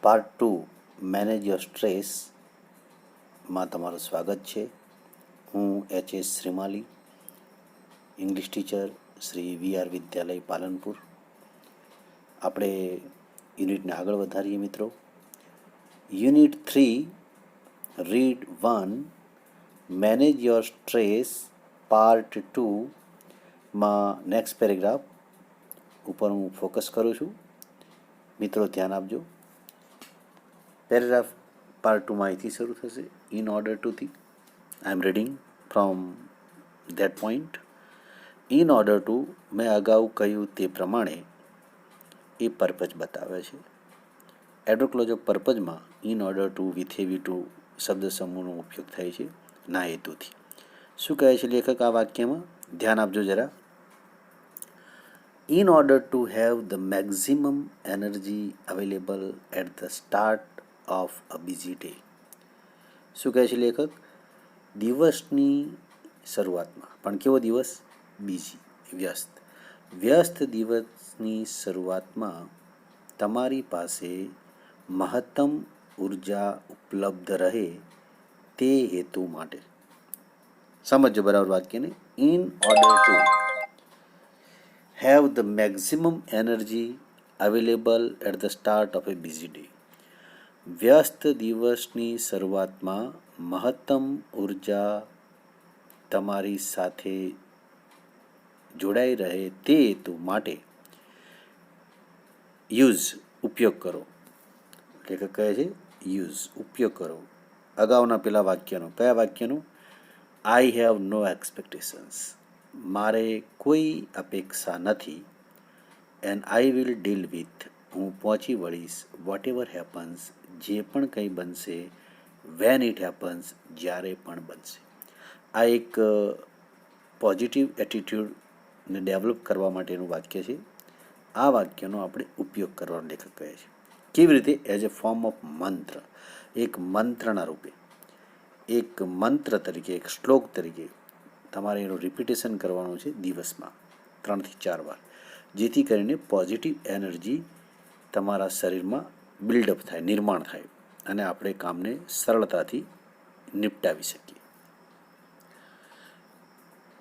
Part 2 manage your સ્ટ્રેસમાં તમારું સ્વાગત છે. હું H S. Shrimali, English teacher, Shri V R. Vidyalaya Palanpur. આપણે યુનિટને આગળ વધારીએ મિત્રો. Unit 3 read 1 manage your stress part 2માં નેક્સ્ટ પેરેગ્રાફ ઉપર હું ફોકસ કરું છું. મિત્રો ધ્યાન આપજો. પેરેગ્રાફ પાર્ટ 2માં અહીંથી શરૂ થશે. ઇન ઓર્ડર ટુથી I am reading from that point. In order to, મેં અગાઉ કહ્યું તે પ્રમાણે એ પર્પઝ બતાવે છે. એડવોક્લોઝ ઓફ પર્પઝમાં in order to, with heavy to શબ્દ સમૂહનો ઉપયોગ થાય છે ના હેતુથી. શું કહે છે લેખક આ વાક્યમાં? ધ્યાન આપજો જરા. In order to have the maximum energy available at the start of a busy day. શું કહે છે લેખક? દિવસની શરૂઆતમાં, પણ કેવો દિવસ? બિઝી, વ્યસ્ત દિવસની શરૂઆતમાં તમારી પાસે મહત્તમ ઉર્જા ઉપલબ્ધ રહે તે હેતુ માટે. સમજો બરાબર વાક્યને. In order two have the maximum energy available at the start of a busy day. વ્યસ્ત દિવસની શરૂઆતમાં મહત્તમ ઉર્જા તમારી સાથે જોડાઈ રહે તે હેતુ માટે યુઝ ઉપયોગ કરો. લેખક કહે છે યુઝ ઉપયોગ કરો. અગાઉના પેલા વાક્યનો, કયા વાક્યનું? આઈ હેવ નો એક્સપેક્ટેશન્સ, મારે કોઈ અપેક્ષા નથી. And I will deal with, હું પહોંચી વળીશ. વોટ એવર હેપન્સ, જે પણ કંઈ બનશે. વેન ઇટ હેપન્સ, જ્યારે પણ બનશે. આ એક પોઝિટિવ એટીટ્યૂડને ડેવલપ કરવા માટેનું વાક્ય છે. આ વાક્યનો આપણે ઉપયોગ કરવાનો લેખક કહે છે. કેવી રીતે? એઝ એ ફોર્મ ઓફ મંત્ર, એક મંત્રના રૂપે, એક મંત્ર તરીકે, એક શ્લોક તરીકે તમારે એનું રિપીટેશન કરવાનું છે દિવસમાં 3 થી 4 વાર, જેથી કરીને પોઝિટિવ એનર્જી તમારા શરીરમાં બિલ્ડઅપ થાય, નિર્માણ થાય અને આપણે કામને સરળતાથી નિપટાવી શકીએ.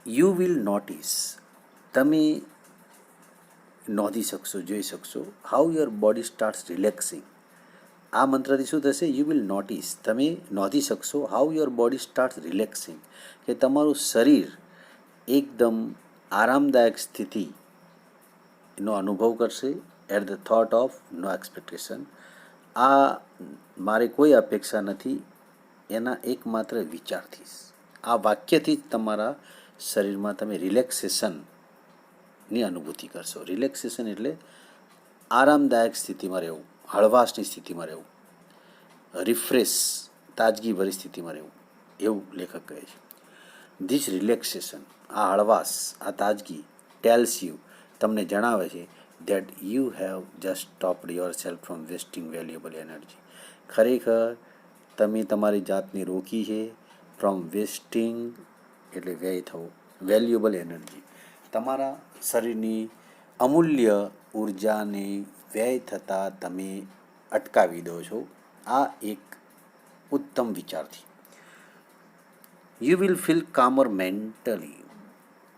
યુ વિલ નોટિસ, તમે નોંધી શકશો, જોઈ શકશો. How your body starts relaxing. આ મંત્રથી શું થશે? યુ વિલ નોટિસ, તમે નોંધી શકશો. How your body starts relaxing, કે તમારું શરીર એકદમ આરામદાયક સ્થિતિનો અનુભવ કરશે. At the thought of no expectation, આ મારે કોઈ અપેક્ષા નથી એના એકમાત્ર વિચારથી. આ વાક્યથી જ તમારા શરીરમાં તમે રિલેક્સેશનની અનુભૂતિ કરશો. રિલેક્સેશન એટલે આરામદાયક સ્થિતિમાં રહેવું, હળવાશની સ્થિતિમાં રહેવું, રિફ્રેશ, તાજગી ભરી સ્થિતિમાં રહેવું, એવું લેખક કહે છે. ધીસ રિલેક્સેશન, આ હળવાશ, આ તાજગી, ટેલ્સ યુ, તમને જણાવે છે that you have just stopped yourself from wasting valuable energy. ખરેખર તમે તમારી જાતને રોકી છે. ફ્રોમ વેસ્ટિંગ એટલે વ્યય થવો, વેલ્યુએબલ એનર્જી, તમારા શરીરની અમૂલ્ય ઉર્જાને વ્યય થતાં તમે અટકાવી દો છો. આ એક ઉત્તમ વિચારથી. You will feel calmer mentally,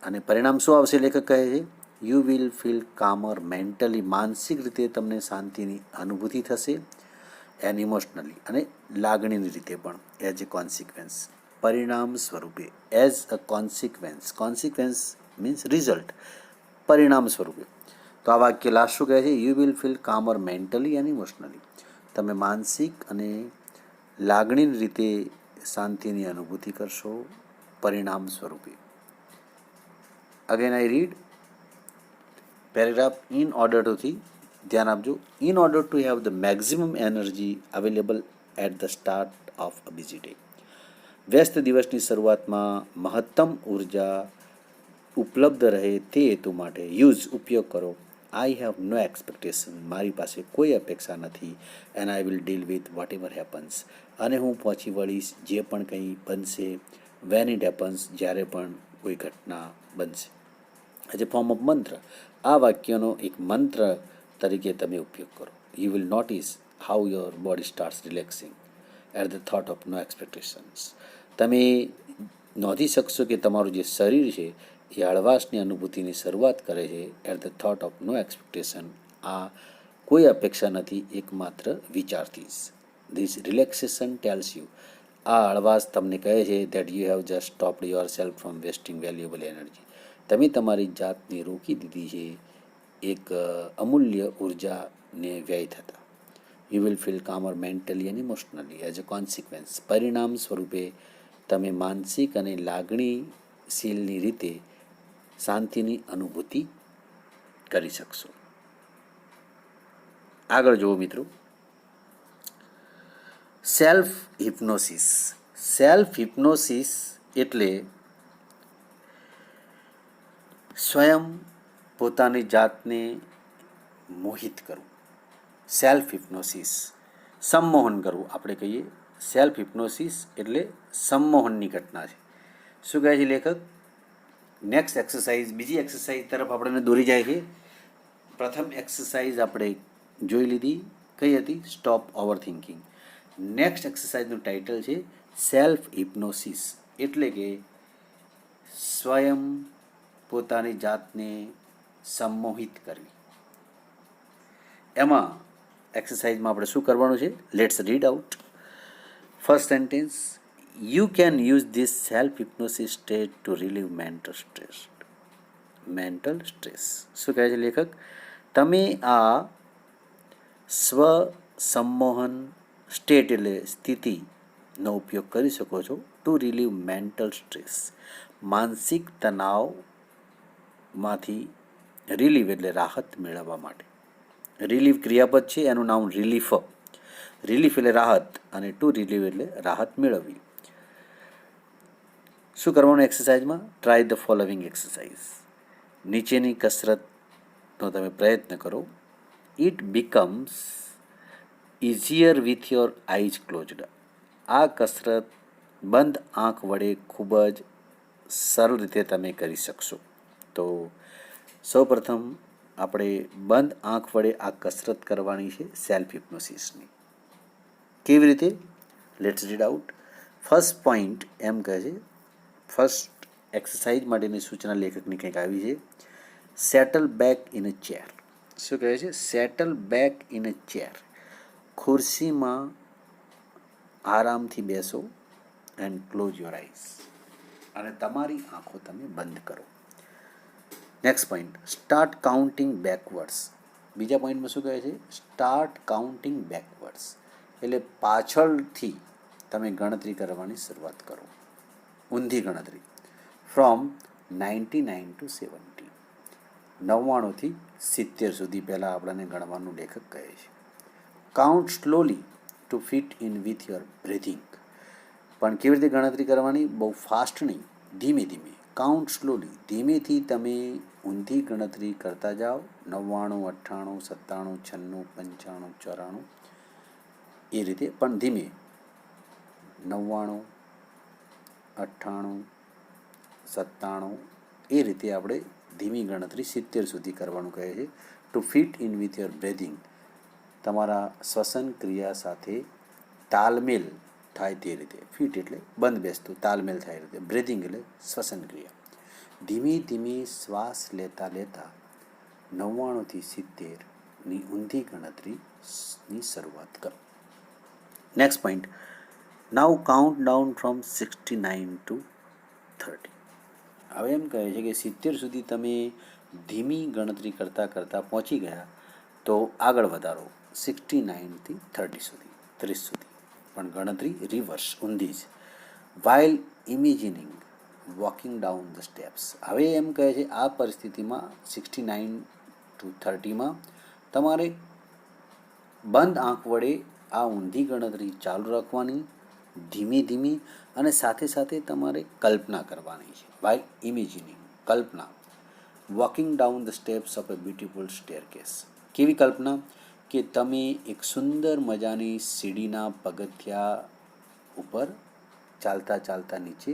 અને પરિણામ શું આવશે? લેખક કહે છે you will feel calmer mentally, માનસિક રીતે તમને શાંતિની અનુભૂતિ થશે. એન્ડ ઇમોશનલી, અને લાગણીની રીતે પણ. એઝ એ કોન્સિક્વન્સ, પરિણામ સ્વરૂપે. As a consequence, consequence means result, પરિણામ સ્વરૂપે. તો આ વાક્ય લાસ્ટ શું કહે છે? You will feel calmer mentally and emotionally, તમે માનસિક અને લાગણીની રીતે શાંતિની અનુભૂતિ કરશો પરિણામ સ્વરૂપે. Again I read paragraph in order ટુથી. ધ્યાન આપજો. In order to have the maximum energy available at the start of a busy day. વ્યસ્ત દિવસની શરૂઆતમાં મહત્તમ ઉર્જા ઉપલબ્ધ રહે તે હેતુ માટે યુઝ ઉપયોગ કરો. આઈ હેવ નો એક્સપેક્ટેશન, મારી પાસે કોઈ અપેક્ષા નથી. And I will deal with what ever happens, અને હું પહોંચી વળીશ જે પણ કંઈ બનશે. વેન ઇટ હેપન્સ, જ્યારે પણ કોઈ ઘટના બનશે. એઝ એ ફોર્મ ઓફ મંત્ર, આ વાક્યનો એક મંત્ર તરીકે તમે ઉપયોગ કરો. You will notice how your body starts relaxing at the thought of no expectations. તમે નોંધી શકશો કે તમારું જે શરીર છે એ હળવાશની અનુભૂતિની શરૂઆત કરે છે at the thought of no expectation. આ કોઈ અપેક્ષા નથી, એકમાત્ર વિચારથી જ. ધીસ રિલેક્સેશન ટેલ્સ યુ, આ હળવાશ તમને કહે છે that you have just stopped your self from wasting valuable energy. તમે તમારી જાતને રોકી દીધી છે એક અમૂલ્ય ઉર્જાને વ્યય થતા. You will feel calmer mentally and emotionally as a consequence. પરિણામ સ્વરૂપે તમે માનસિક અને લાગણીશીલની રીતે શાંતિની અનુભૂતિ કરી શકશો. આગળ જુઓ મિત્રો, સેલ્ફ હિપ્નોસિસ. સેલ્ફ હિપ્નોસિસ એટલે સ્વયં પોતાની જાતને મોહિત કરવું. સેલ્ફ હિપ્નોસિસ, સંમોહન કરવું આપણે કહીએ. સેલ્ફ હિપ્નોસિસ એટલે સંમોહનની ઘટના છે. શું કહે છે લેખક? નેક્સ્ટ એક્સરસાઇઝ, બીજી એક્સરસાઇઝ તરફ આપણને દોરી જાય છે. પ્રથમ એક્સરસાઇઝ આપણે જોઈ લીધી, કઈ હતી? Stop over thinking. નેક્સ્ટ એક્સરસાઇઝનું ટાઇટલ છે સેલ્ફ હિપ્નોસિસ, એટલે કે સ્વયં પોતાની જાતને સંમોહિત કરવી. એમાં એક્સરસાઇઝમાં આપણે શું કરવાનું છે? Let's read out. First sentence, you can use this self hypnosis state to relieve mental stress. Mental stress. શું કહે છે લેખક? તમે આ સ્વ સંમોહન સ્ટેટ એટલે સ્થિતિનો ઉપયોગ કરી શકો છો ટુ રિલીવ મેન્ટલ સ્ટ્રેસ, માનસિક તણાવમાંથી રિલીવ એટલે રાહત મેળવવા માટે. રિલીવ ક્રિયાપદ છે, એનું નામ રિલીફ. રિલીફ એટલે રાહત અને ટુ રિલીવ એટલે રાહત મેળવવી. શું કરવાનું એક્સરસાઇઝમાં? Try the following exercise. નીચેની કસરતનો તમે પ્રયત્ન કરો. It becomes easier with your eyes closed. આ કસરત બંધ આંખ વડે ખૂબ જ સરળ રીતે તમે કરી શકશો. તો સૌપ્રથમ આપણે બંધ આંખ વડે આ કસરત કરવાની છે સેલ્ફ હિપ્નોસિસની. કેવી રીતે? Let's read out. First point એમ કહે છે, ફર્સ્ટ એક્સરસાઇઝ માટેની સૂચના લેખકની કંઈક આવી છે. Settle back in a chair. શું કહે છે? Settle back in a chair. ખુરશીમાં આરામથી બેસો એન્ડ ક્લોઝ યોર આઈઝ. અને તમારી આંખો તમે બંધ કરો. Next point, start counting backwards. બીજા પોઈન્ટમાં શું કહે છે? સ્ટાર્ટ કાઉન્ટિંગ બેકવર્ડ્સ એટલે પાછળથી તમે ગણતરી કરવાની શરૂઆત કરો. ઊંધી ગણતરી. From 99 two 70. 99થી 70 સુધી પહેલાં આપણને ગણવાનું લેખક કહે છે. Count slowly two fit in with your breathing. પણ કેવી રીતે ગણતરી કરવાની? બહુ ફાસ્ટ નહીં, ધીમે ધીમે. કાઉન્ટ સ્લોલી, ધીમેથી તમે ઊંધી ગણતરી કરતા જાઓ. 99, 98, 97, 96, 95, 94 એ રીતે, પણ ધીમે. 99, 98, 97 એ રીતે આપણે ધીમી ગણતરી 70 સુધી કરવાનું કહે છે. To fit in with your breathing, તમારા શ્વસન ક્રિયા સાથે તાલમેલ થાય તે રીતે. ફિટ એટલે બંધ બેસતું, તાલમેલ થાય રીતે. બ્રેધિંગ એટલે શ્વસન ક્રિયા. ધીમે ધીમે શ્વાસ લેતા લેતા 99થી 70ની ઊંધી ગણતરીની શરૂઆત કરો. Next point, now count down from 69 to 30. હવે એમ કહે છે કે 70 સુધી તમે ધીમી ગણતરી કરતાં કરતાં પહોંચી ગયા, તો આગળ વધારો 69થી 30 સુધી, 30 સુધી. પણ ગણતરી રિવર્સ, ઊંધી જ. While imagining walking down the steps. હવે એમ કહે છે આ પરિસ્થિતિમાં 69 ટુ 30માં તમારે બંધ આંખ વડે આ ઊંધી ગણતરી ચાલુ રાખવાની, ધીમે ધીમે, અને સાથે સાથે તમારે કલ્પના કરવાની છે. બાય ઇમેજિનિંગ, કલ્પના. Walking down the steps of a beautiful staircase. કેવી કલ્પના? કે તમે એક સુંદર મજાની સીડીના પગથિયા ઉપર ચાલતા ચાલતા નીચે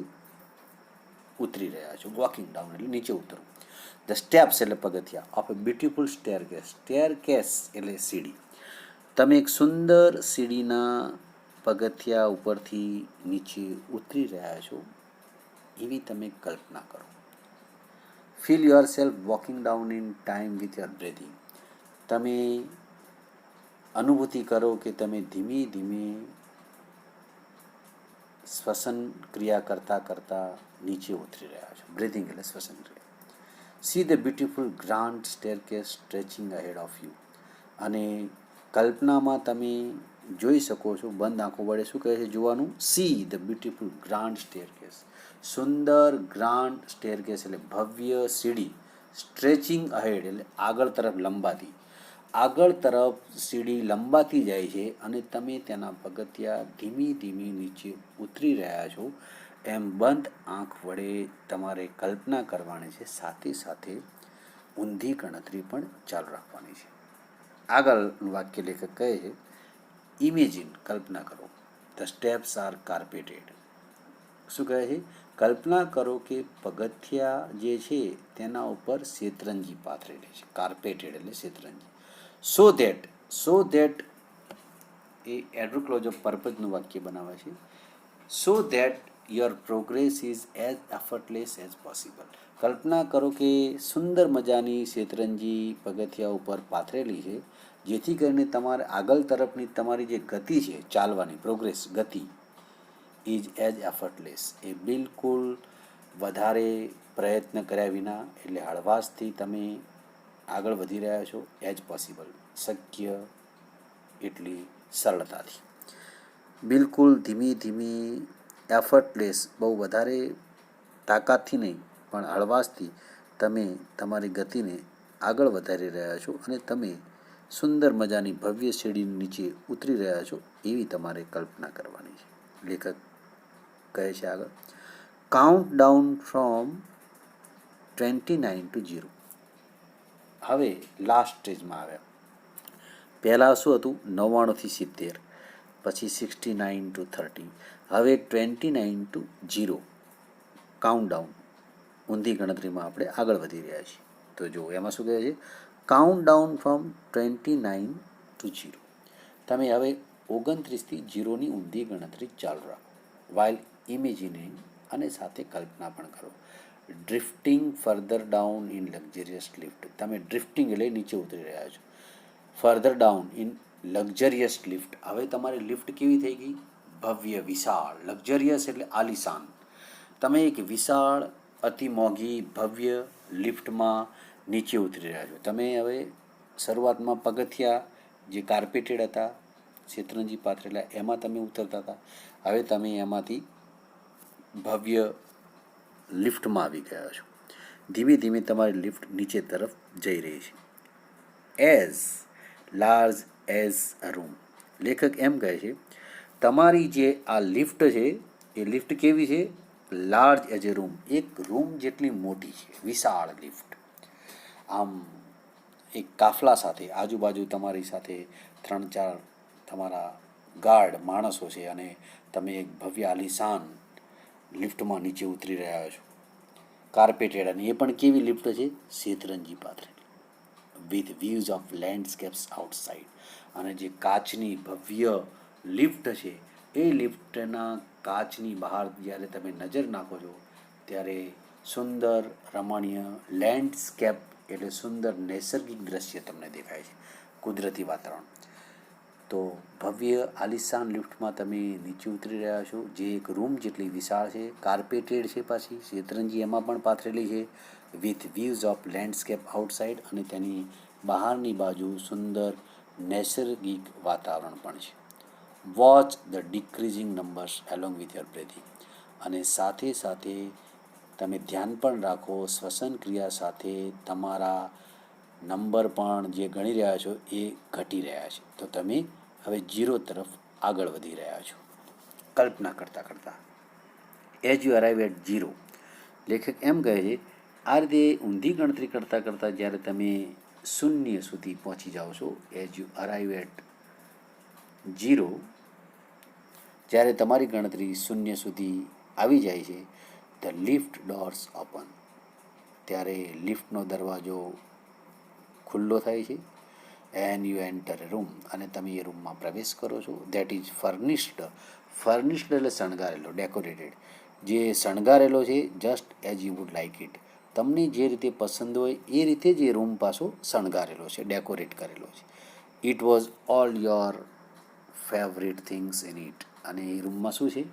ઉતરી રહ્યા છો. વોકિંગ ડાઉન એટલે નીચે ઉતરો. ધ સ્ટેપ્સ એટલે પગથિયા. Of a beautiful staircase. Staircase એટલે સીડી. તમે એક સુંદર સીડીના પગથિયા ઉપરથી નીચે ઉતરી રહ્યા છો એવી તમે કલ્પના કરો. Feel your self walking down in time with your breathing. તમે અનુભૂતિ કરો કે તમે ધીમે ધીમે શ્વસન ક્રિયા કરતાં કરતાં નીચે ઉતરી રહ્યા છો. બ્રીથિંગ એટલે શ્વસન ક્રિયા. See the beautiful grand staircase stretching ahead of you. અને કલ્પનામાં તમે જોઈ શકો છો, બંધ આંખો વડે શું કહે છે જોવાનું? See the beautiful grand staircase. Sundar grand staircase એટલે ભવ્ય સીડી. સ્ટ્રેચિંગ અહેડ એટલે આગળ તરફ લંબાતી. આગળ તરફ સીડી લંબાતી જાય છે અને તમે તેના પગથિયા ધીમી ધીમી નીચે ઉતરી રહ્યા છો એમ બંધ આંખ વડે તમારે કલ્પના કરવાની છે. સાથે સાથે ઊંધી ગણતરી પણ ચાલુ રાખવાની છે. આગળનું વાક્ય લેખક કહે છે, ઇમેજિન, કલ્પના કરો, ધ સ્ટેપ્સ આર કાર્પેટેડ. શું કહે છે? કલ્પના કરો કે પગથિયા જે છે તેના ઉપર શેતરંજી પાથરેલી છે. કાર્પેટેડ એટલે શેતરંજી. સો ધેટ એ એડ્રુક્લોઝ ઓફ પર્પઝનું વાક્ય બનાવે છે. So that your progress is as effortless as possible. કલ્પના કરો કે સુંદર મજાની શેતરંજી પગથિયા ઉપર પાથરેલી છે જેથી કરીને તમારે આગળ તરફની તમારી જે ગતિ છે ચાલવાની, પ્રોગ્રેસ, ગતિ, ઇઝ એઝ એફર્ટલેસ એ બિલકુલ વધારે પ્રયત્ન કર્યા વિના એટલે હળવાશથી તમે આગળ વધી રહ્યા છો. એઝ પોસિબલ શક્ય એટલી સરળતાથી. બિલકુલ ધીમી ધીમી, એફર્ટલેસ બહુ વધારે તાકાતથી નહીં પણ હળવાશથી તમે તમારી ગતિને આગળ વધારી રહ્યા છો અને તમે સુંદર મજાની ભવ્ય સીડીની નીચે ઉતરી રહ્યા છો એવી તમારે કલ્પના કરવાની છે. લેખક કહે છે આગળ, કાઉન્ટ ડાઉન ફ્રોમ 29 to 0. હવે લાસ્ટ સ્ટેજમાં આવ્યા. પહેલાં શું હતું? 99 થી 70, પછી 69 to 30, હવે 29 to 0. કાઉન્ટ ડાઉન, ઊંધી ગણતરીમાં આપણે આગળ વધી રહ્યા છીએ. તો જો એમાં શું કહે છે? Count down from 29 to 0. તમે હવે 29 થી 0ની ઊંધી ગણતરી ચાલુ રાખો. વાઇલ ઇમેજિનિંગ, અને સાથે કલ્પના પણ કરો. ડ્રિફ્ટિંગ further down in luxurious lift. તમે ડ્રિફ્ટિંગ એટલે નીચે ઉતરી રહ્યા છો. Further down in luxurious lift. હવે તમારી લિફ્ટ કેવી થઈ ગઈ? ભવ્ય, વિશાળ. લક્ઝરિયસ એટલે આલિશાન. તમે એક વિશાળ, અતિ મોંઘી, ભવ્ય લિફ્ટમાં નીચે ઉતરી રહ્યા છો. તમે હવે શરૂઆતમાં પગથિયા જે કાર્પેટેડ હતા, શેતરંજી પાથરેલા, એમાં તમે ઉતરતા હતા. હવે તમે એમાંથી ભવ્ય લિફ્ટમાં આવી ગયા છો. ધીમે ધીમે તમારી લિફ્ટ નીચે તરફ જઈ રહી છે. As large as a room. લેખક એમ કહે છે, તમારી જે આ લિફ્ટ છે એ લિફ્ટ કેવી છે? Large as a room. એક રૂમ જેટલી મોટી છે, વિશાળ લિફ્ટ. આમ એક કાફલા સાથે, આજુબાજુ તમારી સાથે 3-4 તમારા ગાર્ડ માણસો છે અને તમે એક ભવ્ય આલિશાન લિફ્ટમાં નીચે ઉતરી રહ્યા છો. કાર્પેટેડ, અને એ પણ કેવી લિફ્ટ છે? શેતરંજી પાથરેલી. With views of landscapes outside. અને જે કાચની ભવ્ય લિફ્ટ છે એ લિફ્ટના કાચની બહાર જ્યારે તમે નજર નાખો છો ત્યારે સુંદર રમણીય લેન્ડસ્કેપ એટલે સુંદર નૈસર્ગિક દ્રશ્ય તમને દેખાય છે, કુદરતી વાતાવરણ. તો ભવ્ય આલિશાન લિફ્ટમાં તમે નીચે ઉતરી રહ્યા છો, જે એક રૂમ જેટલી વિશાળ છે, કાર્પેટેડ છે, પાછી શેતરંજી એમાં પણ પાથરેલી છે, with views of landscape outside, અને તેની બહારની બાજુ સુંદર નૈસર્ગિક વાતાવરણ પણ છે. Watch the decreasing numbers along with your breathing. અને સાથે સાથે તમે ધ્યાન પણ રાખો, શ્વસન ક્રિયા સાથે તમારા નંબર પણ જે ગણી રહ્યા છો એ ઘટી રહ્યા છે. તો તમે હવે 0 તરફ આગળ વધી રહ્યા છો કલ્પના કરતાં કરતાં. As you arrive at 0. લેખક એમ કહે છે, આ રીતે ઊંધી ગણતરી કરતાં કરતાં જ્યારે તમે 0 સુધી પહોંચી જાઓ છો, એઝ યુ અરાઇવ એટ 0, જ્યારે તમારી ગણતરી 0 સુધી આવી જાય છે, ધ લિફ્ટ ડોર્સ ઓપન. ત્યારે લિફ્ટનો દરવાજો ખુલ્લો થાય છે and you enter A room, અને તમે એ રૂમમાં પ્રવેશ કરો છો. That is furnished. ફર્નિશ્ડ એટલે શણગારેલો, ડેકોરેટેડ. જે શણગારેલો છે just as you would like it. તમને જે રીતે પસંદ હોય એ રીતે જ એ રૂમ પાછો શણગારેલો છે, ડેકોરેટ કરેલો છે. It was all your favourite things in it. અને એ રૂમમાં શું છે?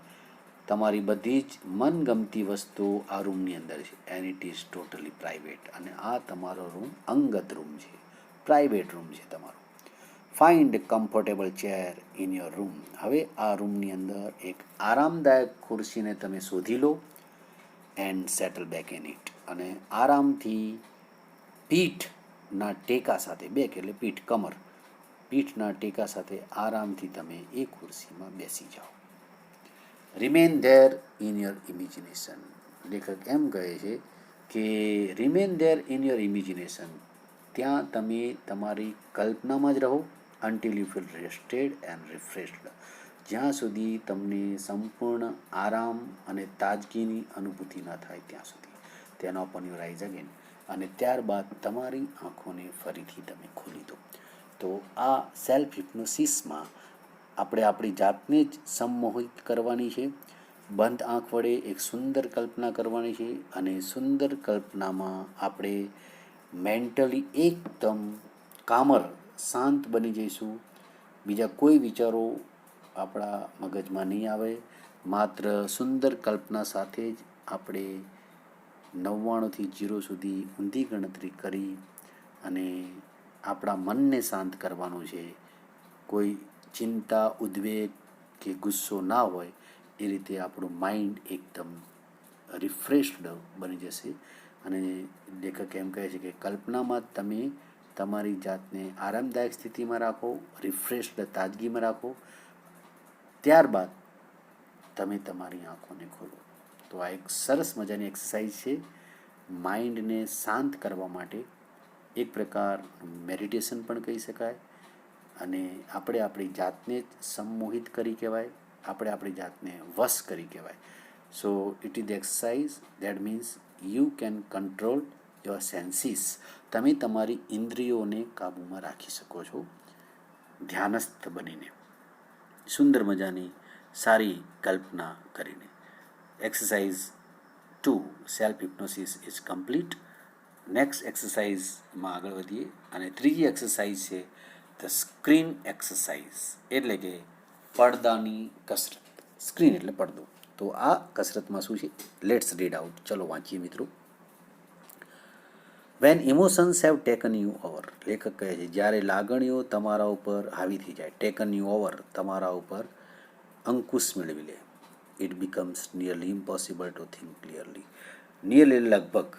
તમારી બધી જ મનગમતી વસ્તુઓ આ રૂમની અંદર છે. And it is totally private. અને આ તમારો રૂમ અંગત રૂમ છે, પ્રાઇવેટ રૂમ છે તમારો. Find comfortable chair in your room. હવે આ રૂમની અંદર એક આરામદાયક ખુરશીને તમે શોધી લો. And settle back in it. અને આરામથી પીઠના ટેકા સાથે, બેક એટલે પીઠ, કમર, પીઠના ટેકા સાથે આરામથી તમે એ ખુરશીમાં બેસી જાઓ. Remain there in your imagination. લેખક એમ કહે છે કે remain there in your imagination. ત્યાં તમે તમારી કલ્પનામાં જ રહો. Until you feel rested and refreshed. જ્યાં સુધી તમને સંપૂર્ણ આરામ અને તાજગીની અનુભૂતિ ન થાય ત્યાં સુધી. તેનો ઓપન યુર આઈઝ અગેન. અને ત્યારબાદ તમારી આંખોને ફરીથી તમે ખોલી દો. તો આ સેલ્ફ હિપ્નોસિસમાં આપણે આપણી જાતને જ સંમોહિત કરવાની છે. બંધ આંખ વડે એક સુંદર કલ્પના કરવાની છે, અને સુંદર કલ્પનામાં આપણે મેન્ટલી એકદમ કામર, શાંત બની જઈશું. બીજા કોઈ વિચારો આપણા મગજમાં નહીં આવે. માત્ર સુંદર કલ્પના સાથે જ આપણે 99થી 0 સુધી ઊંધી ગણતરી કરી અને આપણા મનને શાંત કરવાનું છે. કોઈ ચિંતા, ઉદ્વેગ કે ગુસ્સો ના હોય એ રીતે આપણું માઇન્ડ એકદમ રિફ્રેશ્ડ બની જશે. અને લેખક એમ કહે છે કે કલ્પનામાં તમે તમારી જાતને આરામદાયક સ્થિતિમાં રાખો, રિફ્રેશ્ડ, તાજગીમાં રાખો. ત્યારબાદ તમે તમારી આંખોને ખોલો. તો આ એક સરસ મજાની એક્સરસાઇઝ છે માઇન્ડને શાંત કરવા માટે. એક પ્રકાર મેડિટેશન પણ કહી શકાય. અને આપણે આપણી જાતને જ સંમોહિત કરી કહેવાય, આપણે આપણી જાતને વશ કરી કહેવાય. So it is exercise that means you can control your senses. તમે તમારી ઇન્દ્રિયોને કાબૂમાં રાખી શકો છો ધ્યાનસ્થ બનીને, સુંદર મજાની સારી કલ્પના કરીને. Exercise 2 self hypnosis is complete. Next એક્સરસાઇઝમાં આગળ વધીએ. અને ત્રીજી એક્સરસાઇઝ છે ધ સ્ક્રીન એક્સરસાઇઝ, એટલે કે પડદાની કસરત. સ્ક્રીન એટલે પડદો. તો આ કસરતમાં શું છે? Let's read out. ચલો વાંચીએ મિત્રો. When emotions have taken you over. લેખક કહે છે જ્યારે લાગણીઓ તમારા ઉપર હાવી થઈ જાય, ટેકન યુ ઓવર, તમારા ઉપર અંકુશ મેળવી લે. It becomes nearly impossible two think clearly. Nearly લગભગ,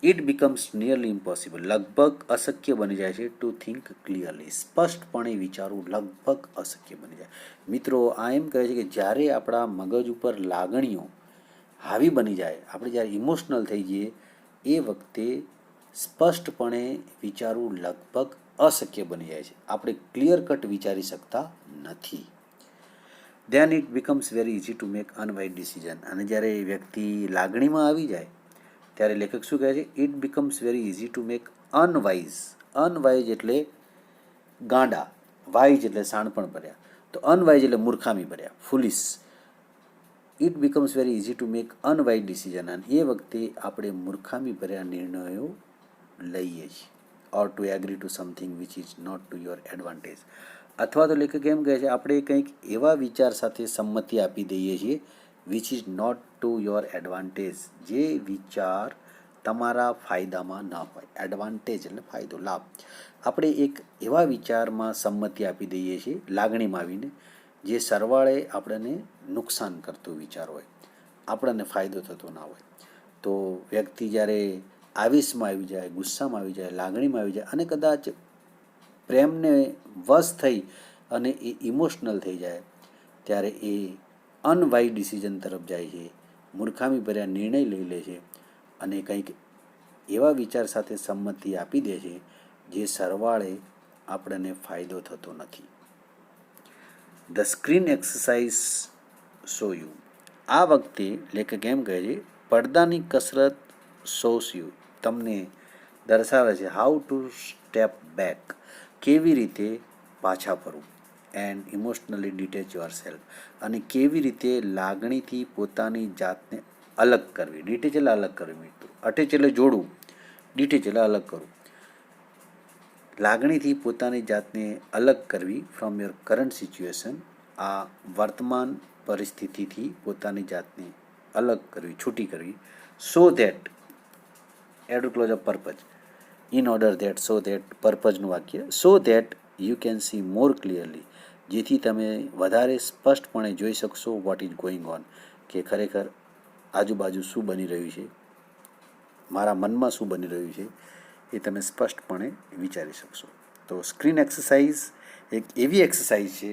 ઇટ બિકમ્સ નિયરલી ઇમ્પોસિબલ, લગભગ અશક્ય બની જાય છે, ટુ થિંક ક્લિયરલી, સ્પષ્ટપણે વિચારવું લગભગ અશક્ય બની જાય. મિત્રો આ એમ કહે છે કે જ્યારે આપણા મગજ ઉપર લાગણીઓ હાવી બની જાય, આપણે જ્યારે ઇમોશનલ થઈ જઈએ, એ વખતે સ્પષ્ટપણે વિચારવું લગભગ અશક્ય બની જાય છે. આપણે ક્લિયર કટ વિચારી શકતા નથી. Then it becomes very easy to make unwise decision. અને જ્યારે વ્યક્તિ લાગણીમાં આવી જાય ત્યારે લેખક શું કહે છે? It becomes very easy to make unwise. Unwise એટલે ગાંડા, વાઇઝ એટલે શાણપણ ભર્યા. તો અનવાઇઝ એટલે મૂર્ખામી ભર્યા, foolish. It becomes very easy to make unwise decision. અને એ વખતે આપણે મૂર્ખામી ભર્યા નિર્ણયો લઈએ છીએ. Or to agree to something which is not to your advantage. અથવા તો લેખક એમ કહે છે આપણે કંઈક એવા વિચાર સાથે સંમતિ આપી દઈએ છીએ which is not to your advantage, જે વિચાર તમારા ફાયદામાં ન હોય. એડવાન્ટેજ એટલે ફાયદો, લાભ. આપણે એક એવા વિચારમાં સંમતિ આપી દઈએ છીએ લાગણીમાં આવીને, જે સરવાળે આપણને નુકસાન કરતો વિચાર હોય, આપણને ફાયદો થતો ના હોય. તો વ્યક્તિ જ્યારે આવેશમાં આવી જાય, ગુસ્સામાં આવી જાય, લાગણીમાં આવી જાય, અને કદાચ પ્રેમને વશ થઈ અને એ ઇમોશનલ થઈ જાય, ત્યારે એ અનવાઇઝ ડિસિઝન તરફ જાય છે, મૂર્ખામી ભર્યા નિર્ણય લઈ લે છે, અને કંઈક એવા વિચાર સાથે સંમતિ આપી દે છે જે સરવાળે આપણને ફાયદો થતો નથી. The screen exercise show you. આ વખતે લેખક એમ કહે છે પડદાની કસરત શોસ યુ, તમને દર્શાવે છે હાઉ ટુ સ્ટેપ બેક, કેવી રીતે પાછા ફરવું, and emotionally detach your self, અને કેવી રીતે લાગણીથી પોતાની જાતને અલગ કરવી. ડિટેચ એટલે અલગ કરવી મિત્રો, અટેચ એટલે જોડવું, ડિટેચ એટલે અલગ કરવું. લાગણીથી પોતાની જાતને અલગ કરવી ફ્રોમ યોર કરંટ સિચ્યુએશન, આ વર્તમાન પરિસ્થિતિથી પોતાની જાતને અલગ કરવી, છૂટી કરવી. So that ad clause a purpose, in order that, so that પર્પઝનું વાક્ય, so that you can see more clearly, જેથી તમે વધારે સ્પષ્ટપણે જોઈ શકશો વોટ ઇઝ ગોઈંગ ઓન, કે ખરેખર આજુબાજુ શું બની રહ્યું છે, મારા મનમાં શું બની રહ્યું છે, એ તમે સ્પષ્ટપણે વિચારી શકશો. તો સ્ક્રીન એક્સરસાઇઝ એક એવી એક્સરસાઇઝ છે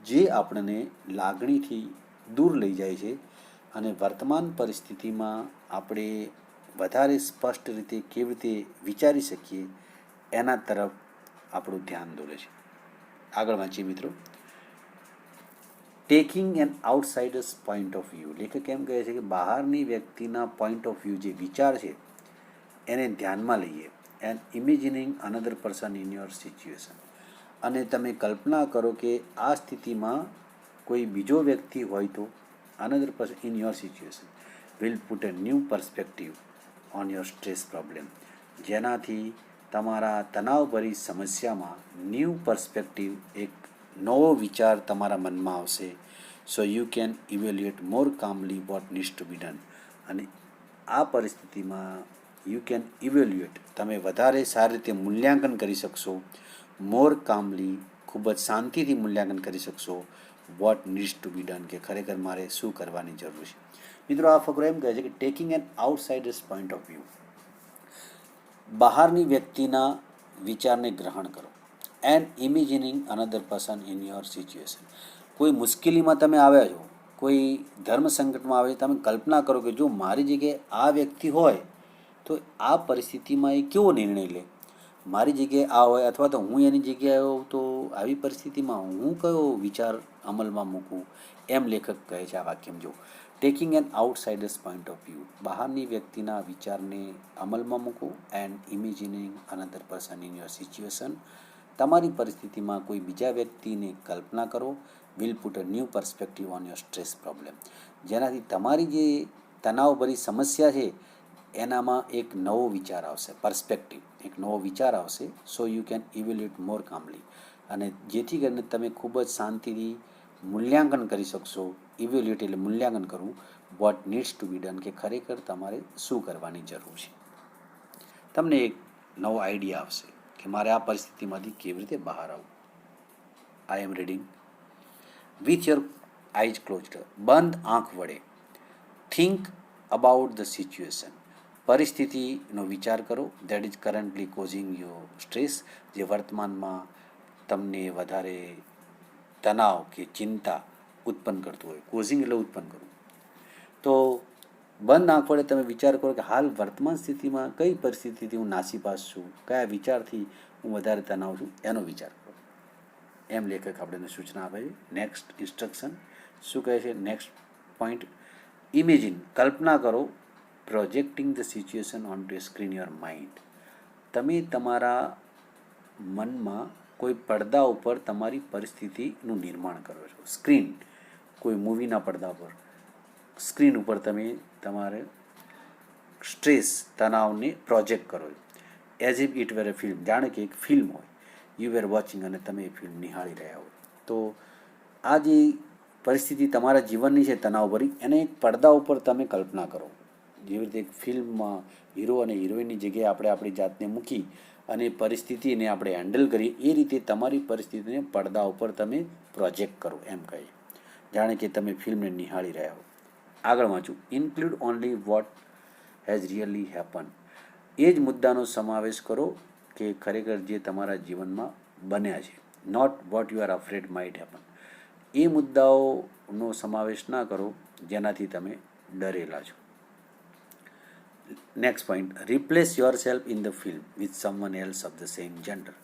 જે આપણને લાગણીથી દૂર લઈ જાય છે અને વર્તમાન પરિસ્થિતિમાં આપણે વધારે સ્પષ્ટ રીતે કેવી રીતે વિચારી શકીએ એના તરફ આપણું ધ્યાન દોરે છે. આગળ વાંચીએ મિત્રો. Taking an outsider's point of view, લેખક એમ કહે છે કે બહારની વ્યક્તિના પોઈન્ટ ઓફ વ્યૂ જે વિચાર છે એને ધ્યાનમાં લઈએ. And imagining another person in your situation, અને તમે કલ્પના કરો કે આ સ્થિતિમાં કોઈ બીજો વ્યક્તિ હોય તો another person in your situation will put a new perspective on your stress problem, જેનાથી તમારા તણાવભરી સમસ્યામાં ન્યૂ પર્સ્પેક્ટિવ, એક નવો વિચાર તમારા મનમાં આવશે. So you can evaluate more calmly what needs to be done, અને આ પરિસ્થિતિમાં યુ કેન ઇવેલ્યુએટ, તમે વધારે સારી રીતે મૂલ્યાંકન કરી શકશો. મોર કામલી, ખૂબ જ શાંતિથી મૂલ્યાંકન કરી શકશો. What needs to be done, કે ખરેખર મારે શું કરવાની જરૂર છે. મિત્રો આ ફકરો એમ કહે છે કે taking an outsider's point of view, બહારની વ્યક્તિના વિચારને ગ્રહણ કરો. And imagining another person in your situation, કોઈ મુશ્કેલીમાં તમે આવ્યા છો, કોઈ ધર્મ સંકટમાં આવે, તમે કલ્પના કરો કે જો મારી જગ્યાએ આ વ્યક્તિ હોય તો આ પરિસ્થિતિમાં એ કેવો નિર્ણય લે, મારી જગ્યાએ આ હોય અથવા તો હું એની જગ્યાએ હોઉં તો આવી પરિસ્થિતિમાં હું કયો વિચાર અમલમાં મૂકું, એમ લેખક કહે છે આ વાક્યમાં. જો taking an outsider's point of view, બહારની વ્યક્તિના વિચારને અમલમાં મૂકો. And imagining another person in your situation, તમારી પરિસ્થિતિમાં કોઈ બીજા વ્યક્તિને કલ્પના કરો. Will put a new perspective on your stress problem, જેનાથી તમારી જે તણાવભરી સમસ્યા છે એનામાં એક નવો વિચાર આવશે, પર્સ્પેક્ટિવ, એક નવો વિચાર આવશે. So you can evaluate more Kamli, અને જેથી કરીને તમે ખૂબ જ શાંતિથી મૂલ્યાંકન કરી શકશો. ઇવેલ્યુએટ એટલે મૂલ્યાંકન કરવું. What needs to be done, કે ખરેખર તમારે શું કરવાની જરૂર છે. તમને એક નવો આઈડિયા આવશે કે મારે આ પરિસ્થિતિમાંથી કેવી રીતે બહાર આવવું. I am reading. With your eyes closed, બંધ આંખ વડે. થિંક અબાઉટ ધ સિચ્યુએશન, પરિસ્થિતિનો વિચાર કરો. That is currently causing your stress, જે વર્તમાનમાં તમને વધારે તણાવ કે ચિંતા ઉત્પન્ન કરતું હોય. કોઝિંગ એટલે ઉત્પન્ન કરવું. તો બંધ આંખ વડે તમે વિચાર કરો કે હાલ વર્તમાન સ્થિતિમાં કઈ પરિસ્થિતિથી હું નાસીપાસ છું, કયા વિચારથી હું વધારે તણાવ છું, એનો વિચાર કરો. એમ લેખક આપણને સૂચના આપે છે. નેક્સ્ટ ઇન્સ્ટ્રક્શન શું કહે છે? નેક્સ્ટ પોઈન્ટ, ઇમેજિન, કલ્પના કરો. Projecting the situation on to screen your mind, તમે તમારા મનમાં કોઈ પડદા ઉપર તમારી પરિસ્થિતિનું નિર્માણ કરો છો. સ્ક્રીન, કોઈ મૂવીના પડદા પર, સ્ક્રીન ઉપર તમે તમારે સ્ટ્રેસ, તણાવને પ્રોજેક્ટ કરો છો. As if it were a film, જાણે કે એક ફિલ્મ હોય. યુ વેર વોચિંગ, અને તમે એ ફિલ્મ નિહાળી રહ્યા હોય. તો આ જે પરિસ્થિતિ તમારા જીવનની છે તણાવભરી, એને એક પડદા ઉપર તમે કલ્પના કરો. જેવી રીતે એક ફિલ્મમાં હીરો અને હિરોઈનની જગ્યાએ આપણે આપણી જાતને મૂકી અને પરિસ્થિતિને આપણે હેન્ડલ કરીએ, એ રીતે તમારી પરિસ્થિતિને પડદા ઉપર તમે પ્રોજેક્ટ કરો, એમ કહે. જાણે કે તમે ફિલ્મને નિહાળી રહ્યા હો. આગળ વાંચું. Include only what has really happen, એ જ મુદ્દાનો સમાવેશ કરો કે ખરેખર જે તમારા જીવનમાં બન્યા છે. Not what you are afraid might happen, એ મુદ્દાઓનો સમાવેશ ના કરો જેનાથી તમે ડરેલા છો. Next point, replace your self in the film with someone else of the same gender.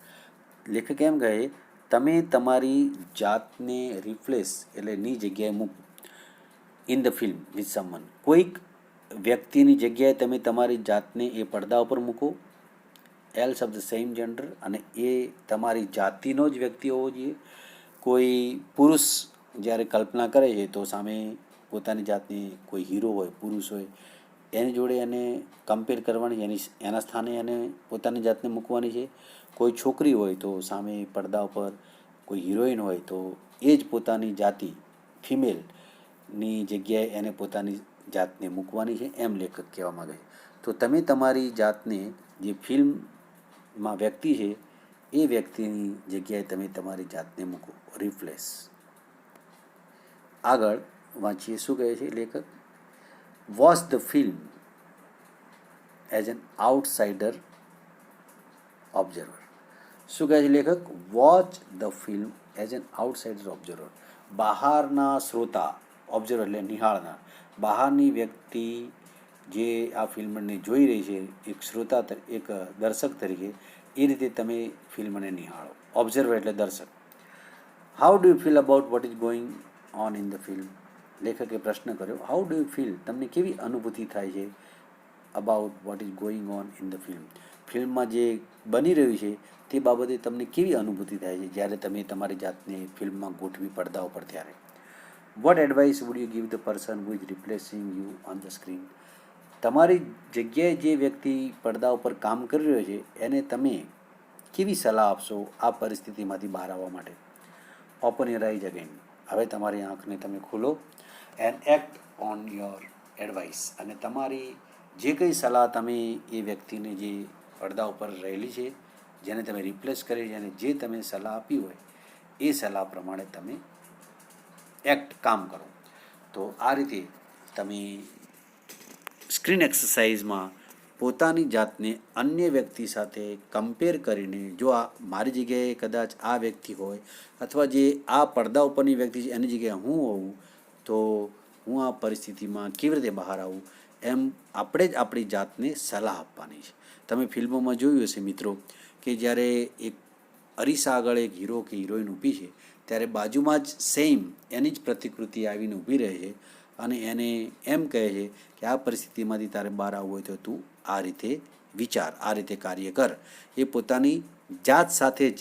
લેખક એમ કહે તમે તમારી જાતને રિપ્લેસ એટલે ની જગ્યાએ મૂકો. In the film with someone, કોઈક વ્યક્તિની જગ્યાએ તમે તમારી જાતને એ પડદા ઉપર મૂકો. Else of the same gender, અને એ તમારી જાતિનો જ વ્યક્તિ હોવો જોઈએ. કોઈ પુરુષ જ્યારે કલ્પના કરે છે તો સામે પોતાની જાતને કોઈ હીરો હોય, પુરુષ હોય, એની જોડે એને કમ્પેર કરવાની, એના સ્થાને એને પોતાની જાતને મૂકવાની છે. કોઈ છોકરી હોય તો સામે પડદા ઉપર કોઈ હિરોઈન હોય તો એ જ પોતાની જાતિ ફિમેલની જગ્યાએ એને પોતાની જાતને મૂકવાની છે, એમ લેખક કહેવા માગે છે. તો તમે તમારી જાતને જે ફિલ્મમાં વ્યક્તિ છે એ વ્યક્તિની જગ્યાએ તમે તમારી જાતને મૂકો, રિપ્લેસ. આગળ વાંચીએ શું કહે છે લેખક. Watch the film as an outsider observer. શું કહે છે લેખક? Watch the film as an outsider observer. બહારના શ્રોતા, ઓબ્ઝર્વર એટલે નિહાળનાર, બહારની વ્યક્તિ જે આ ફિલ્મને જોઈ રહી છે, એક શ્રોતા, એક દર્શક તરીકે, એ રીતે તમે ફિલ્મને નિહાળો. ઓબ્ઝર્વર એટલે દર્શક. How do you feel about what is going on in the film. લેખકે પ્રશ્ન કર્યો, હાઉ ડુ યુ ફીલ, તમને કેવી અનુભૂતિ થાય છે, about what is going on in the film, ફિલ્મમાં જે બની રહ્યું છે તે બાબતે તમને કેવી અનુભૂતિ થાય છે જ્યારે તમે તમારી જાતને ફિલ્મમાં ગોઠવી પડદા ઉપર ત્યારે. What advice would you give the person who is replacing you on the screen. તમારી જગ્યાએ જે વ્યક્તિ પડદા ઉપર કામ કરી રહ્યો છે એને તમે કેવી સલાહ આપશો આ પરિસ્થિતિમાંથી બહાર આવવા માટે. Open your eyes again. હવે તમારી આંખને તમે ખોલો and act on your advice. અને તમારી જે કંઈ સલાહ તમે એ વ્યક્તિને જે પડદા ઉપર રહેલી છે, જેને તમે રિપ્લેસ કરી છે, અને જે તમે સલાહ આપી હોય એ સલાહ પ્રમાણે તમે કામ કરો. તો આ રીતે તમે સ્ક્રીન એક્સરસાઇઝમાં પોતાની જાતને અન્ય વ્યક્તિ સાથે કમ્પેર કરીને, જો આ મારી જગ્યાએ કદાચ આ વ્યક્તિ હોય અથવા જે આ પડદા ઉપરની વ્યક્તિ છે એની જગ્યાએ હું હોઉં તો હું આ પરિસ્થિતિમાં કેવી રીતે બહાર આવું, એમ આપણે જ આપણી જાતને સલાહ આપવાની છે. તમે ફિલ્મોમાં જોયું હશે મિત્રો કે જ્યારે એક અરીસા આગળ એક હીરો કે હિરોઈન ઊભી છે ત્યારે બાજુમાં જ સેમ એની જ પ્રતિકૃતિ આવીને ઊભી રહે છે અને એને એમ કહે છે કે આ પરિસ્થિતિમાંથી તારે બહાર આવવું હોય તો તું આ રીતે વિચાર, આ રીતે કાર્ય કર. એ પોતાની જાત સાથે જ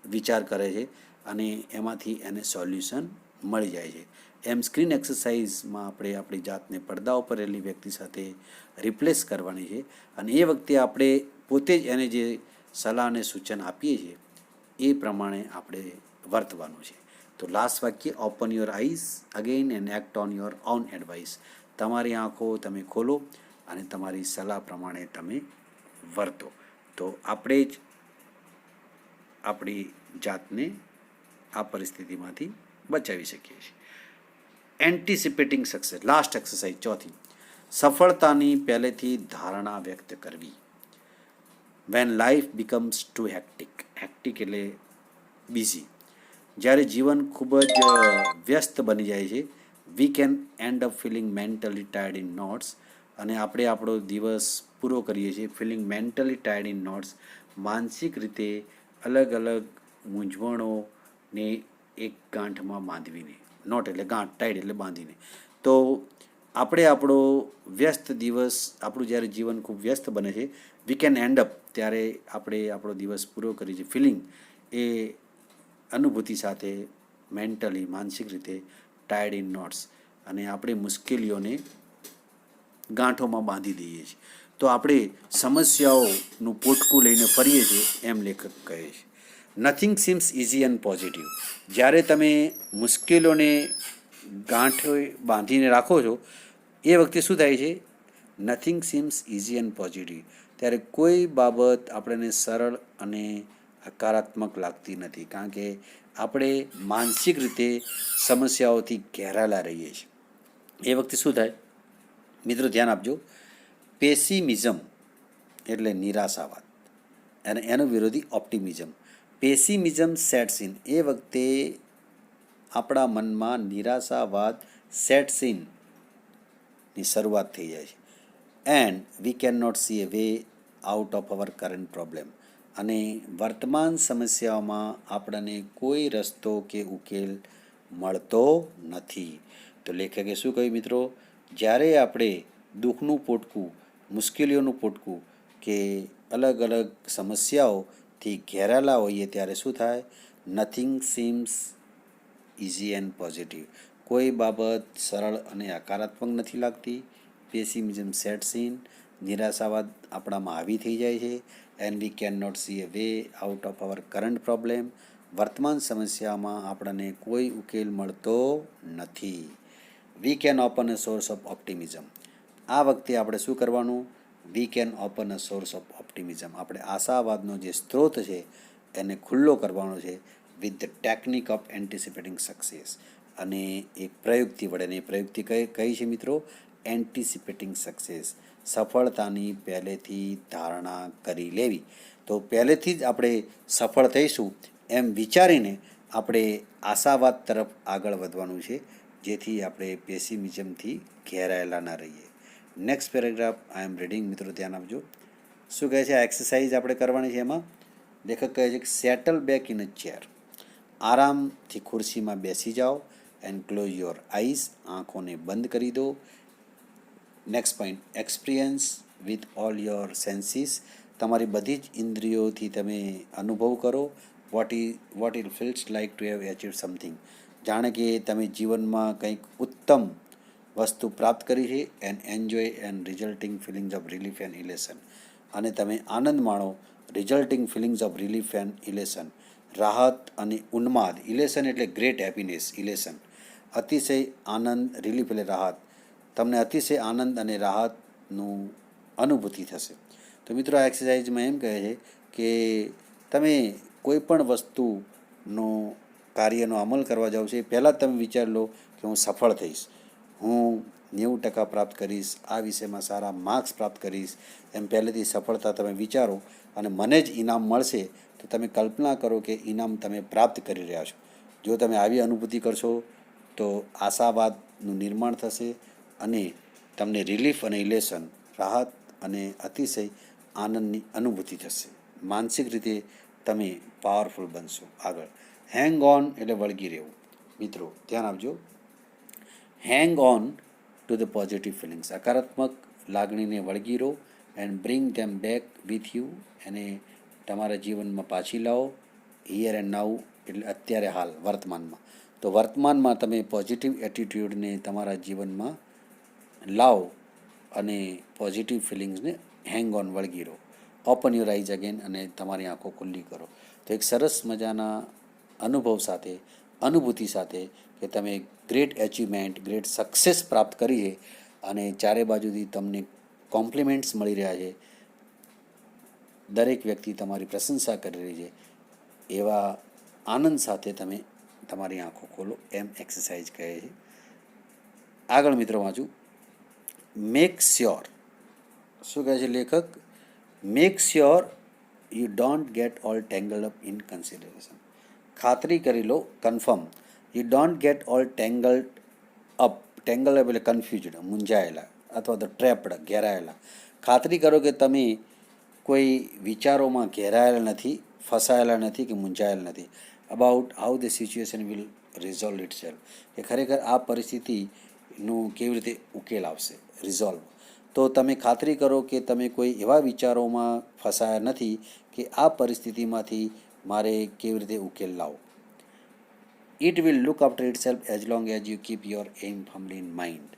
વિચાર કરે છે અને એમાંથી એને સોલ્યુશન મળી જાય છે. એમ સ્ક્રીન એક્સરસાઇઝમાં આપણે આપણી જાતને પડદા ઉપર રહેલી વ્યક્તિ સાથે રિપ્લેસ કરવાની છે અને એ વખતે આપણે પોતે જ એને જે સલાહ અને સૂચન આપીએ છીએ એ પ્રમાણે આપણે વર્તવાનું છે. તો લાસ્ટ વાક્ય, open your eyes again and act on your own advice. તમારી આંખો તમે ખોલો અને તમારી સલાહ પ્રમાણે તમે વર્તો. તો આપણે જ આપણી જાતને આ પરિસ્થિતિમાંથી બચાવી શકીએ છીએ. Anticipating success. લાસ્ટ એક્સરસાઇઝ, ચોથી. સફળતાની પહેલેથી ધારણા વ્યક્ત કરવી. When life becomes too hectic. Hectic એટલે બિઝી. જ્યારે જીવન ખૂબ જ વ્યસ્ત બની જાય છે, we can end up feeling mentally tired in knots. અને આપણે આપણો દિવસ પૂરો કરીએ છીએ feeling mentally tired in knots, માનસિક રીતે અલગ અલગ મૂંઝવણોને એક ગાંઠમાં બાંધવીને. નોટ એટલે ગાંઠ, ટાઈડ એટલે બાંધીને. તો આપણે આપણો વ્યસ્ત દિવસ, આપણું જ્યારે જીવન ખૂબ વ્યસ્ત બને છે, વી કેન એન્ડ અપ, ત્યારે આપણે આપણો દિવસ પૂરો કરીએ છીએ ફિલિંગ, એ અનુભૂતિ સાથે, મેન્ટલી માનસિક રીતે ટાયર્ડ ઇન નોટ્સ, અને આપણે મુશ્કેલીઓને ગાંઠોમાં બાંધી દઈએ છીએ. તો આપણે સમસ્યાઓનું પોટકું લઈને ફરીએ છીએ એમ લેખક કહે છે. Nothing seems easy and positive. જ્યારે તમે મુશ્કેલીઓને ગાંઠો બાંધીને રાખો છો એ વખતે શું થાય છે? Nothing seems easy and positive. ત્યારે કોઈ બાબત આપણને સરળ અને હકારાત્મક લાગતી નથી, કારણ કે આપણે માનસિક રીતે સમસ્યાઓથી ઘેરાયેલા રહીએ છીએ. એ વખતે શું થાય મિત્રો, ધ્યાન આપજો. પેસિમિઝમ એટલે નિરાશાવાદ અને એનો વિરોધી ઓપ્ટિમિઝમ. Pessimism sets in. એ વખતે આપણા મનમાં નિરાશાવાદ સેટ્સ ઇનની શરૂઆત થઈ જાય છે. And we can not see a way out of our current problem. અને વર્તમાન સમસ્યાઓમાં આપણને કોઈ રસ્તો કે ઉકેલ મળતો નથી. તો લેખકે શું કહ્યું મિત્રો? જ્યારે આપણે દુઃખનું પોટકું, મુશ્કેલીઓનું પોટકું કે અલગ અલગ સમસ્યાઓથી ઘેરાયેલા હોઈએ ત્યારે શું થાય? Nothing seems easy and positive. કોઈ બાબત સરળ અને હકારાત્મક નથી લાગતી. Pessimism sets in. નિરાશાવાદ આપણામાં હાવી થઈ જાય છે. And we can not see a way out of our current problem. વર્તમાન સમસ્યામાં આપણને કોઈ ઉકેલ મળતો નથી. We can open a source of optimism. આ વખતે આપણે શું કરવાનું? We can open a source of optimism. આપણે આશાવાદનો જે સ્ત્રોત છે એને ખુલ્લો કરવાનો છે with the technique of anticipating success. અને એક પ્રયુક્તિ વડે. એ પ્રયુક્તિ કઈ છે મિત્રો? Anticipating success. સફળતાની પહેલેથી ધારણા કરી લેવી. તો પહેલેથી જ આપણે સફળ થઈશું એમ વિચારીને આપણે આશાવાદ તરફ આગળ વધવાનું છે, જેથી આપણે પેસિમિઝમથી ઘેરાયેલા ના રહીએ. Next paragraph I am reading. મિત્રો ધ્યાન આપજો. શું કહે છે? આ એક્સરસાઇઝ આપણે કરવાની છે. એમાં લેખક કહે છે કે settle back in a chair. આરામથી ખુરશીમાં બેસી જાઓ. And close your eyes. આંખોને બંધ કરી દો. Next point, experience with all your senses. તમારી બધી જ ઇન્દ્રિયોથી તમે અનુભવ કરો. What it feels like to have achieve something. જાણે કે તમે જીવનમાં કંઈક ઉત્તમ વસ્તુ પ્રાપ્ત કરી છે. And enjoy and resulting feelings of relief and elation. અને તમે આનંદ માણો. Resulting feelings of relief and elation. રાહત અને ઉન્માદ. ઇલેશન એટલે ગ્રેટ હેપીનેસ. ઇલેશન અતિશય આનંદ. રિલીફ એટલે રાહત. તમને અતિશય આનંદ અને રાહતનું અનુભૂતિ થશે. તો મિત્રો આ એક્સરસાઇઝમાં એમ કહે છે કે તમે કોઈ પણ વસ્તુનો કાર્યનો અમલ કરવા જાઓ છો એ પહેલાં જ તમે વિચાર લો કે હું સફળ થઈશ, હું 90% પ્રાપ્ત કરીશ, આ વિષયમાં સારા માર્ક્સ પ્રાપ્ત કરીશ. એમ પહેલેથી સફળતા તમે વિચારો અને મને જ ઇનામ મળશે તો તમે કલ્પના કરો કે ઇનામ તમે પ્રાપ્ત કરી રહ્યા છો. જો તમે આવી અનુભૂતિ કરશો તો આશાવાદનું નિર્માણ થશે અને તમને રિલીફ અને ઇલેશન, રાહત અને અતિશય આનંદની અનુભૂતિ થશે. માનસિક રીતે તમે પાવરફુલ બનશો. આગળ, હેંગ ઓન એટલે વળગી રહેવું. મિત્રો ધ્યાન આપજો. Hang on to the positive feelings. હકારાત્મક લાગણીને વળગી રહો. And bring them back with you. એને તમારા જીવનમાં પાછી લાવો. હિયર એન્ડ નાઉ એટલે અત્યારે, હાલ, વર્તમાનમાં. તો વર્તમાનમાં તમે પોઝિટિવ એટીટ્યૂડને તમારા જીવનમાં લાવો અને પોઝિટિવ ફિલિંગ્સને હેંગ ઓન વળગી રહો. ઓપન યોર આઈઝ અગેન અને તમારી આંખો ખુલ્લી કરો. તો એક સરસ મજાના અનુભવ સાથે, અનુભૂતિ સાથે કે તમે ગ્રેટ એચિવમેન્ટ, ગ્રેટ સક્સેસ પ્રાપ્ત કરી છે અને ચારે બાજુથી તમને કોમ્પ્લિમેન્ટ્સ મળી રહ્યા છે. દરેક વ્યક્તિ તમારી પ્રશંસા કરી રહી છે. એવા આનંદ સાથે તમે તમારી આંખો ખોલો એમ એક્સરસાઇઝ કહે છે. આગળ મિત્રો વાંચું. Make sure. શું કહે છે લેખક? Make sure you don't get all tangled up in consideration. ખાતરી કરી લો, confirm. You don't get all tangled up. Tangle up એટલે કન્ફ્યુઝડ, મૂંઝાયેલા અથવા તો ટ્રેપ્ડ, ઘેરાયેલા. ખાતરી કરો કે તમે કોઈ વિચારોમાં ઘેરાયેલા નથી, ફસાયેલા નથી કે મૂંઝાયેલા નથી. About how the situation will resolve it self. કે ખરેખર આ પરિસ્થિતિનું કેવી રીતે ઉકેલ આવશે, રિઝોલ્વ. તો તમે ખાતરી કરો કે તમે કોઈ એવા વિચારોમાં ફસાયા નથી કે આ પરિસ્થિતિમાંથી મારે કેવી રીતે ઉકેલ લાવો. It will look after itself as long as you keep your aim firmly in mind.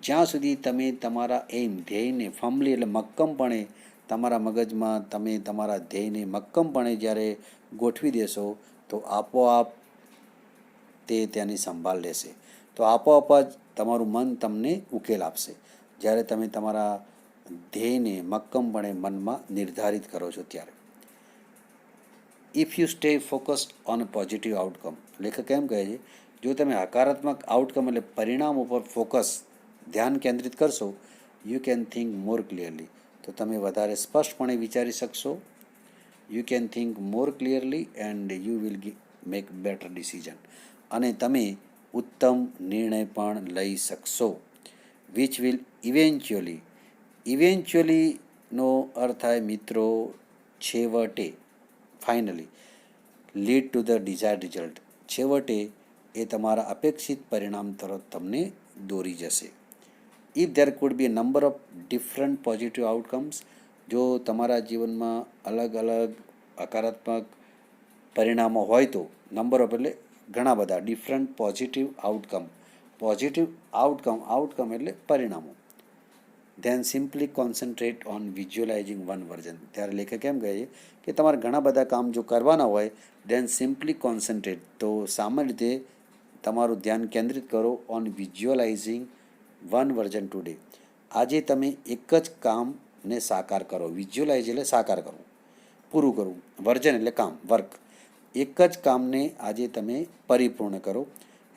જ્યાં સુધી તમે તમારા એમ, ધ્યેયને ફર્મલી એટલે મક્કમપણે તમારા મગજમાં તમે તમારા ધ્યેયને મક્કમપણે જ્યારે ગોઠવી દેશો તો આપોઆપ તે તેની સંભાળ લેશે. તો આપોઆપ જ તમારું મન તમને ઉકેલ આપશે જ્યારે તમે તમારા ધ્યેયને મક્કમપણે મનમાં નિર્ધારિત કરો છો ત્યારે. If you stay focused on a positive outcome. લેખક એમ કહે છે, જો તમે હકારાત્મક આઉટકમ એટલે પરિણામ ઉપર ફોકસ, ધ્યાન કેન્દ્રિત કરશો, you can think more clearly. તો તમે વધારે સ્પષ્ટપણે વિચારી શકશો. You can think more clearly and you will make better decision. અને તમે ઉત્તમ નિર્ણય પણ લઈ શકશો. Which will eventually. ઇવેન્ચ્યુઅલીનો અર્થ થાય મિત્રો છેવટે, finally. Lead to the desired result. છેવટે એ તમારા અપેક્ષિત પરિણામ તરફ તમને દોરી જશે. If there could be a number of different positive outcomes. જો તમારા જીવનમાં અલગ અલગ હકારાત્મક પરિણામો હોય તો નંબર ઓફ એટલે ઘણા બધા ડિફરન્ટ પોઝિટિવ આઉટકમ એટલે પરિણામો. Then simply concentrate on visualising one version. ત્યારે લેખક એમ કહે છે કે તમારે ઘણા બધા કામ જો કરવાના હોય ધેન સિમ્પલી કોન્સન્ટ્રેટ, તો સામાન્ય રીતે તમારું ધ્યાન કેન્દ્રિત કરો on visualising one version today. આજે તમે એક જ કામને સાકાર કરો. વિઝ્યુઅલાઇઝ એટલે સાકાર કરવું, પૂરું કરવું. વર્જન એટલે કામ, વર્ક. એક જ કામને આજે તમે પરિપૂર્ણ કરો.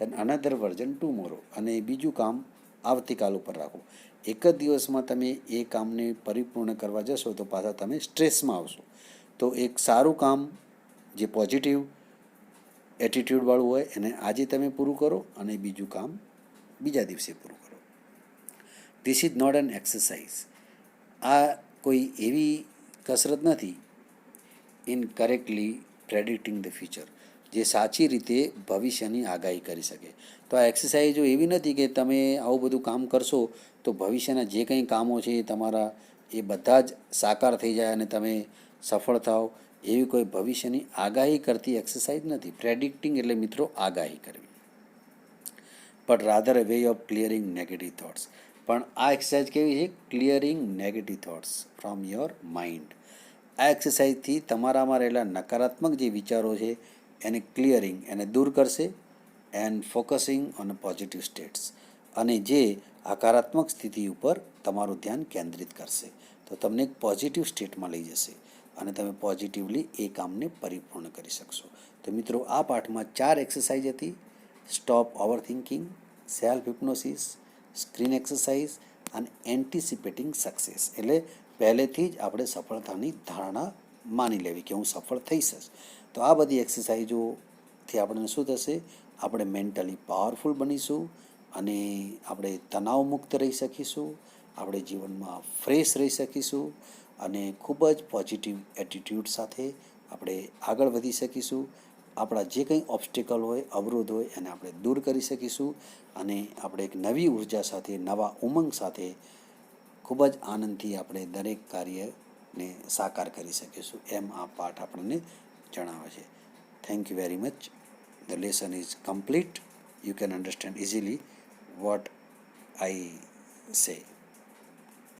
એન્ડ અનધર વર્ઝન ટુમોરો, અને બીજું કામ આવતીકાલ ઉપર રાખો. એક જ દિવસમાં તમે એ કામને પરિપૂર્ણ કરવા જશો તો પાછા તમે સ્ટ્રેસમાં આવશો. તો એક સારું કામ જે પોઝિટિવ એટીટ્યૂડવાળું હોય એને આજે તમે પૂરું કરો અને બીજું કામ બીજા દિવસે પૂરું કરો. This is not an exercise. આ કોઈ એવી કસરત નથી in correctly predicting the future, જે સાચી રીતે ભવિષ્યની આગાહી કરી શકે. તો આ એક્સરસાઇઝો એવી નથી કે તમે આવું બધું કામ કરશો તો ભવિષ્યના જે કંઈ કામો છે એ તમારા એ બધા જ સાકાર થઈ જાય અને તમે સફળ થાઓ. એવી કોઈ ભવિષ્યની આગાહી કરતી એક્સરસાઇઝ નથી. પ્રેડિક્ટિંગ એટલે મિત્રો આગાહી કરવી. But rather a way of clearing negative thoughts. પણ આ એક્સરસાઇઝ કેવી છે? Clearing negative thoughts from your mind. આ એક્સરસાઇઝથી તમારામાં રહેલા નકારાત્મક જે વિચારો છે એને ક્લિયરિંગ, એને દૂર કરશે. And focusing on positive states, અને જે હકારાત્મક સ્થિતિ ઉપર તમારું ધ્યાન કેન્દ્રિત કરશે. તો તમને એક પોઝિટિવ સ્ટેટમાં લઈ જશે અને તમે પોઝિટિવલી એ કામને પરિપૂર્ણ કરી શકશો. તો મિત્રો, આ પાઠમાં 4 એક્સરસાઇઝ હતી. Stop over thinking, self hypnosis, screen exercise અને એન્ટિસિપેટિંગ સક્સેસ. એટલે પહેલેથી જ આપણે સફળતાની ધારણા માની લેવી કે હું સફળ થઈશ જ. તો આ બધી એક્સરસાઇઝોથી આપણને શું થશે? આપણે મેન્ટલી પાવરફુલ બનીશું અને આપણે તણાવમુક્ત રહી શકીશું. આપણે જીવનમાં ફ્રેશ રહી શકીશું અને ખૂબ જ પોઝિટિવ એટીટ્યૂડ સાથે આપણે આગળ વધી શકીશું. આપણા જે કંઈ ઓબ્સ્ટેકલ હોય, અવરોધ હોય એને આપણે દૂર કરી શકીશું અને આપણે એક નવી ઉર્જા સાથે, નવા ઉમંગ સાથે ખૂબ જ આનંદથી આપણે દરેક કાર્યને સાકાર કરી શકીશું, એમ આ પાઠ આપણને જણાવે છે. Thank you very much. The lesson is complete. You can understand easily what I say.